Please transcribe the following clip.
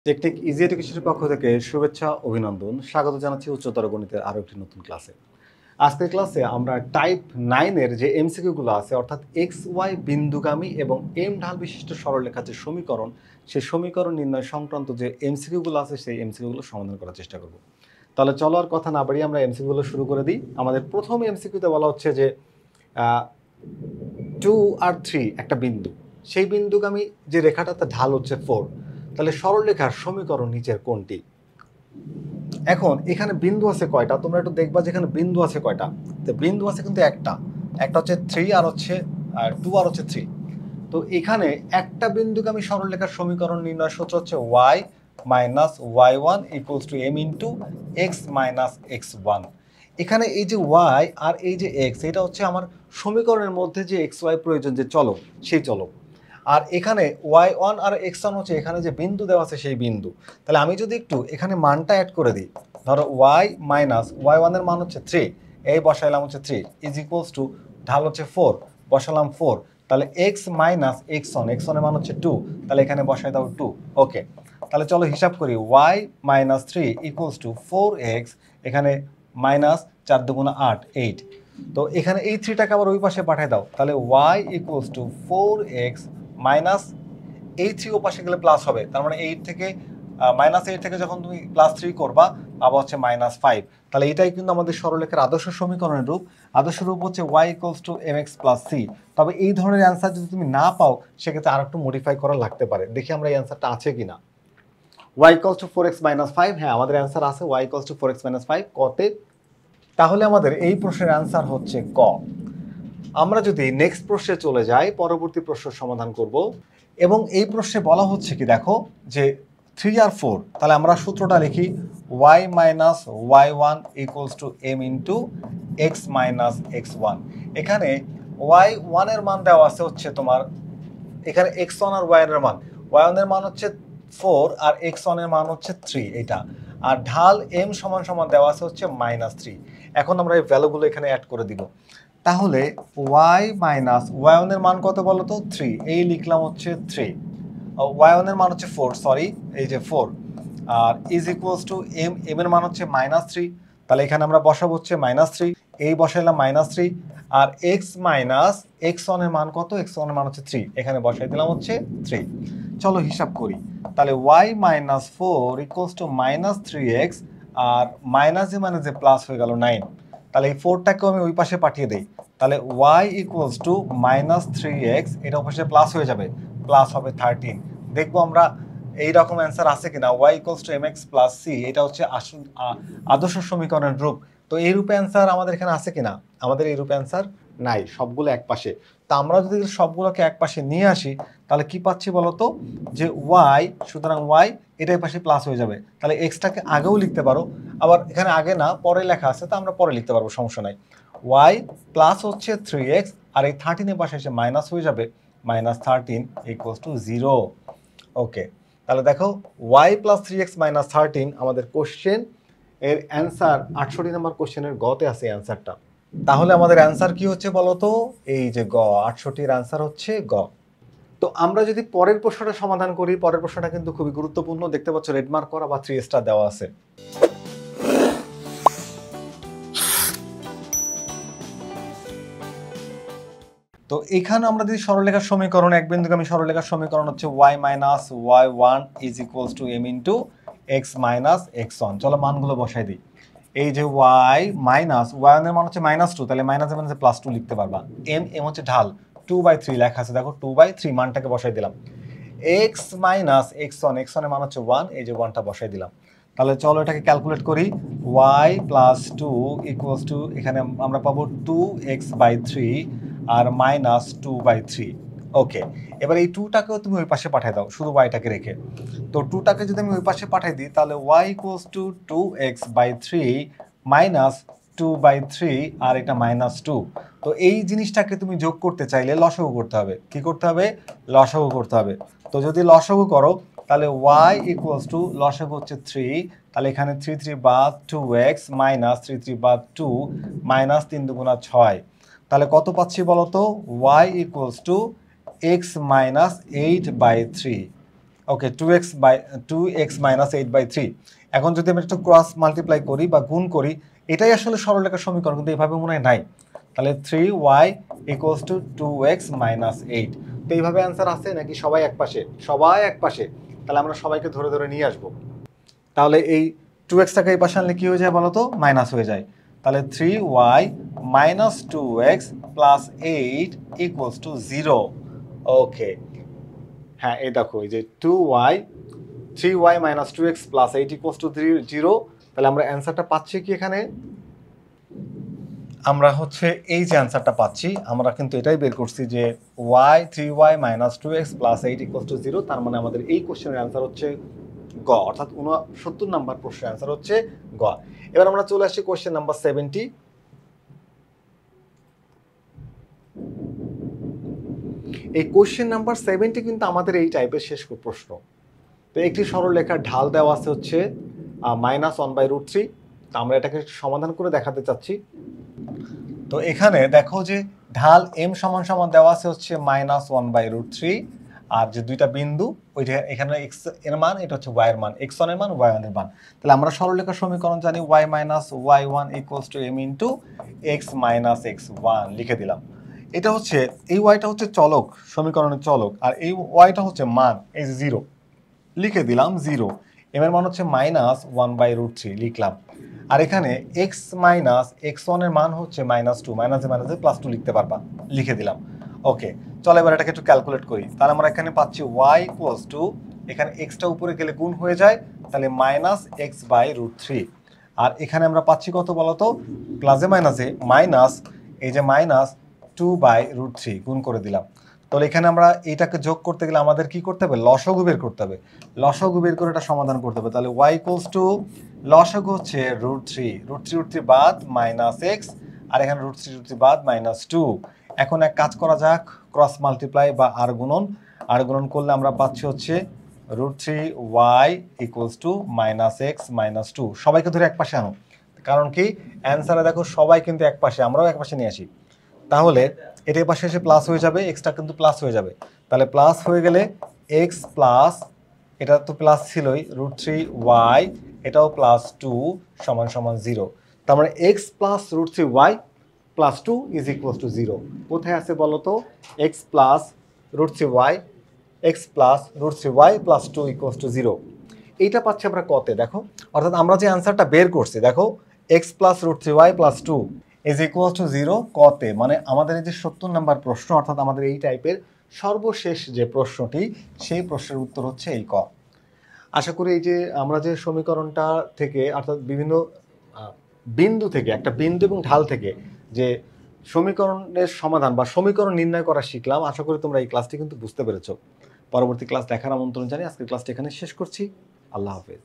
Technique easy এডুকেশনের পক্ষ থেকে শুভেচ্ছা অভিনন্দন স্বাগত জানাচ্ছি উচ্চতর গণিতের আরো একটি নতুন ক্লাসে। আজকের ক্লাসে আমরা টাইপ 9 এর যে এমসিকিউ গুলো আছে অর্থাৎ এক্স ওয়াই বিন্দুগামী এবং এম ঢাল বিশিষ্ট সরলরেখার যে সমীকরণ সেই সমীকরণ নির্ণয় সংক্রান্ত যে এমসিকিউ গুলো আছে সেই এমসিকিউ গুলো সমাধান করার চেষ্টা করব। তাহলে চলো আর কথা না বাড়িয়ে আমরা এমসিকিউ গুলো শুরু করে দিই। আমাদের প্রথম এমসিকিউতে বলা হচ্ছে যে 2 আর 3 একটা বিন্দু, সেই বিন্দুগামী যে রেখাটাতে ঢাল হচ্ছে 4, তাহলে সরলরেখার সমীকরণ নিচের কোনটি? এখন এখানে বিন্দু আছে কয়টা তোমরা একটু দেখবা, যেখানে বিন্দু আছে কয়টা, তো বিন্দু আছে কিন্তু একটা হচ্ছে 3 আর হচ্ছে 2 আর হচ্ছে 3। তো এখানে একটা বিন্দুগামী সরলরেখার সমীকরণ নির্ণয় সূত্র হচ্ছে y minus y1 equals to m into x minus x1। এখানে এই যে y আর এই যে x, এটা হচ্ছে আমার সমীকরণের মধ্যে যে x y প্রয়োজন যে চলক, সেই চলক। আর এখানে y1 আর x1 হচ্ছে এখানে যে বিন্দু দেওয়া আছে সেই বিন্দু। তাহলে আমি যদি একটু এখানে মানটা অ্যাড করে দিই, ধরো y মাইনাস y1 এর মান হচ্ছে 3, এই বসাইলাম হচ্ছে 3 ইজ ইকুয়ালস টু ঢাল হচ্ছে 4, বসালাম 4, তাহলে x মাইনাস x1 এর মান হচ্ছে 2, তাহলে এখানে বসাই দাও 2। ওকে, তাহলে চলো হিসাব করি y minus 3 equals to 4x, এখানে মাইনাস 4 দুগুণা 8 8, তো এখানে এই 3টাকে আবার ওই পাশে পাঠিয়ে দাও, তাহলে y equals to 4x minus এই 3 ও পাশে গেলে প্লাস হবে, তার মানে 8 থেকে -8 থেকে যখন তুমি +3 করবা আবার হচ্ছে -5, তাহলে এটাই কিন্তু আমাদের সরলরেখার আদর্শ সমীকরণের রূপ। আদর্শ রূপ হচ্ছে y mx c। তবে এই ধরনের অ্যান্সার যদি তুমি না পাও সেক্ষেত্রে আরেকটু মডিফাই করা লাগতে পারে। দেখি আমরা এই অ্যান্সারটা আছে কিনা। y 4x - 5, হ্যাঁ আমাদের অ্যান্সার আছে y 4x - 5 কতে। তাহলে আমাদের এই প্রশ্নের অ্যান্সার হচ্ছে ক। আমরা যদি নেক্সট প্রশ্নে চলে যাই, পরবর্তী প্রশ্নের সমাধান করব, এবং এই প্রশ্নে বলা হচ্ছে কি দেখো যে 3 আর 4, তাহলে আমরা সূত্রটা লিখি y minus y1 equals to m into x minus x1। এখানে y1 এর মান দেওয়া আছে হচ্ছে তোমার, এখানে x1 আর y1 এর মান, y1 এর মান হচ্ছে 4 আর x1 এর মান হচ্ছে 3 এটা, আর ঢাল m সমান সমান দেওয়া আছে হচ্ছে -3। এখন আমরা এই ভ্যালুগুলো এখানে অ্যাড করে দিব। তাহলে y মাইনাস y1 এর মান কত বলো তো 3, এই লিখলাম হচ্ছে 3, y1 এর মান হচ্ছে 4, সরি এই যে 4, আর ইজ ইকুয়ালস টু m এর মান হচ্ছে -3, তাহলে এখানে আমরা বসাবো হচ্ছে -3, এই বসাইলাম -3, আর x মাইনাস x1 এর মান কত, x1 এর মান হচ্ছে 3, এখানে বসাই দিলাম হচ্ছে 3। চলো হিসাব করি, তাহলে y minus 4 equals to -3x, আর মাইনাস মানে যে প্লাস হয়ে গেল 9, তাহলে এই 4টাকেও আমি ওই পাশে পাঠিয়ে দেই, তাহলে y ইকুয়ালস টু -3x, এটা পাশে প্লাস হয়ে যাবে, প্লাস হবে 13। দেখবো আমরা এই রকম অ্যান্সার আছে কিনা। y equals to mx plus c, এটা হচ্ছে আদর্শ সমীকরণের রূপ। তো এই রূপে অ্যান্সার আমাদের এখানে আছে কিনা, আমাদের এই রূপে অ্যান্সার নাই, সবগুলো এক পাশে। তা আমরা যদি সবগুলোকে এক পাশে নিয়ে আসি তাহলে কি পাচ্ছি বলতো, যে y, সুতরাং y এটাই পাশে প্লাস হয়ে যাবে, তাহলে এক্সটাকে আগেও লিখতে পারো, আবার এখানে আগে না পরে লেখা আছে তো আমরা পরে লিখতে পারবো, সমস্যা নাই। y প্লাস হচ্ছে 3x, আর এই 13 এর পাশে এসে মাইনাস হয়ে যাবে, -13 ইকুয়ালস টু 0। ওকে, তাহলে দেখো y প্লাস 3x মাইনাস 13 আমাদের কোশ্চেন এর অ্যান্সার 68 নম্বর কোশ্চেনের গতে আছে অ্যান্সারটা। তাহলে আমাদের অ্যান্সার কি হচ্ছে বলতো, এই যে গ, 68 এর অ্যান্সার হচ্ছে গ। তো আমরা যদি পরের প্রশ্নটা সমাধান করি, পরের প্রশ্নটা কিন্তু খুবই গুরুত্বপূর্ণ, দেখতে পাচ্ছ রেড মার্ক করা বা 3 স্টার দেওয়া আছে। তো এখানে আমরা যদি সরলরেখার সমীকরণ, এক বিন্দুগামী সরলরেখার সমীকরণ হচ্ছে y minus y1 is equals to m into x minus x1। চলো মানগুলো বসাই দিই। এই যে y মাইনাস y1 এর মান হচ্ছে -2, তাহলে মাইনাসে মাইনাসে +2 লিখতে পারবা। m হচ্ছে ঢাল, 2/3 লেখা আছে দেখো, 2/3 মানটাকে বসাই দিলাম। x মাইনাস x1 এর মান হচ্ছে 1, এই যে 1টা বসাই দিলাম। তাহলে চলো এটাকে ক্যালকুলেট করি, y প্লাস 2 ইকুয়ালস টু, এখানে আমরা পাবো 2x/3 আর -2/3। ওকে, এবার এই 2টাকেও তুমি ওই পাশে পাঠিয়ে দাও শুধু y-টাকে রেখে। তো 2টাকে যদি আমি ওই পাশে পাঠিয়ে দিই তাহলে y ইকুয়ালস টু 2x/3 -2/3 আর এটা -2। তো এই জিনিসটাকে তুমি যোগ করতে চাইলে লসাগু করতে হবে। কি করতে হবে? লসাগু করতে হবে। তো যদি লসাগু করো তাহলে y ইকুয়ালস টু, লসাগু হচ্ছে 3, তাহলে এখানে 3 3 বাদ 2x মাইনাস 3 3 বাদ 2 মাইনাস 3 দুগুণা 6, তাহলে কত পাচ্ছি বলতো, y equals to x minus 8/3। Okay 2x minus 8/3। এখন যদি আমি একটু ক্রস মাল্টিপ্লাই করি বা গুণ করি, এটাই আসলে সরলরেখার সমীকরণ, কিন্তু এইভাবে মনে হয় নাই। তাহলে 3y equals to 2x minus 8। তো এইভাবে অ্যান্সার আছে নাকি সবাই এক পাশে? সবাই এক পাশে। তাহলে আমরা সবাইকে ধরে ধরে নিয়ে আসবো। তাহলে এই 2xটাকে এই পাশে আনলে কি হয়ে যায় বলো তো? মাইনাস হয়ে যায়। তাহলে 3y minus 2x plus 8 equals to 0। ওকে, হ্যাঁ এই দেখো, এই যে 3y minus 2x plus 8 equals to 0। তাহলে আমরা অ্যান্সারটা পাচ্ছি কি এখানে? আমরা হচ্ছে এই যে অ্যান্সারটা পাচ্ছি, আমরা কিন্তু এটাই বের করছি যে 3y minus 2x plus 8 equals to 0। তার মানে আমাদের এই কোশ্চেনের অ্যান্সার হচ্ছে গ, অর্থাৎ 69 নাম্বার প্রশ্নের অ্যান্সার হচ্ছে গ। এবার আমরা চলে আসছি কোশ্চেন নাম্বার 70। এই কোশ্চেন নাম্বার 70 কিন্তু আমাদের এই টাইপের শেষ প্রশ্ন। তো একটি সরলরেখার ঢাল দেওয়া আছে হচ্ছে -1/√3। তো আমরা এটাকে সমাধান করে দেখাতে চাচ্ছি। তো এখানে দেখো যে ঢাল m সমান সমান দেওয়া আছে হচ্ছে -1/√3, আর যে দুইটা বিন্দু ওইটা এখানে x এর মান, এটা হচ্ছে y এর মান, x1 এর মান, y1 এর মান। তাহলে আমরা সরলরেখার সমীকরণ জানি y minus y1 equals to m into x minus x1 লিখে দিলাম। এটা হচ্ছে, এই ওয়াইটা হচ্ছে চলক, সমীকরণের চলক, আর এই ওয়াইটা হচ্ছে মান, এই 0 লিখে দিলাম 0। এম এর মান হচ্ছে -1/√3 লিখলাম। আর এখানে x মাইনাস x1 এর মান হচ্ছে -2, মাইনাসে মাইনাসে +2 লিখতে পারবা, লিখে দিলাম। ওকে, চলো এবার এটাকে একটু ক্যালকুলেট করি। তাহলে আমরা এখানে পাচ্ছি y ইকুয়ালস টু, এখানে xটা উপরে গেলে গুণ হয়ে যায়, তাহলে -x/√3। আর এখানে আমরা পাচ্ছি কত বলতো? প্লাসে মাইনাসে মাইনাস, এই যে -2/√3 গুণ করে দিলাম। তাহলে এখানে আমরা এইটাকে যোগ করতে গেলে আমাদের কি করতে হবে? লসাগু বের করতে হবে। লসাগু বের করে এটা সমাধান করতে হবে। তাহলে y ইকুয়ালস টু, লসাগু হচ্ছে √3 বাদ -x, আর এখানে √3 বাদ -2। এখন এক কাজ করা যাক, ক্রস মাল্টিপ্লাই বা আর গুণন করলে আমরা পাচ্ছি হচ্ছে √3y ইকুয়ালস টু -x -2। সবাইকে ধরে এক পাশে আনো, কারণ কি অ্যান্সারে দেখো সবাই কিন্তু এক পাশে, আমরাও এক পাশে নিয়ে আসি। তাহলে এটার পাশে এসে প্লাস হয়ে যাবে, এক্সটা কিন্তু প্লাস হয়ে যাবে। তাহলে প্লাস হয়ে গেলে এক্স প্লাস, এটা তো প্লাস ছিলই, √3y, এটাও +2 সমান সমান 0। তার মানে x plus √3y plus 2 is equals to 0। কোথায় আছে বলো তো? X plus √3y, x plus √3y plus 2 equals to 0। এইটা পাচ্ছি আমরা কতে, দেখো, অর্থাৎ আমরা যে অ্যান্সারটা বের করছি, দেখো x plus √3y plus 2 is equals to 0 কতে, মানে আমাদের এই যে 70 নাম্বার প্রশ্ন, অর্থাৎ আমাদের এই টাইপের সর্বশেষ যে প্রশ্নটি, সেই প্রশ্নের উত্তর হচ্ছে এই ক। আশা করি এই যে আমরা যে সমীকরণটা থেকে, অর্থাৎ বিভিন্ন বিন্দু থেকে, একটা বিন্দু এবং ঢাল থেকে যে সমীকরণের সমাধান বা সমীকরণ নির্ণয় করা শিখলাম, আশা করি তোমরা এই ক্লাসটি কিন্তু বুঝতে পেরেছো। পরবর্তী ক্লাস দেখার আমন্ত্রণ জানিয়ে আজকের ক্লাসটি এখানে শেষ করছি। আল্লাহ হাফেজ।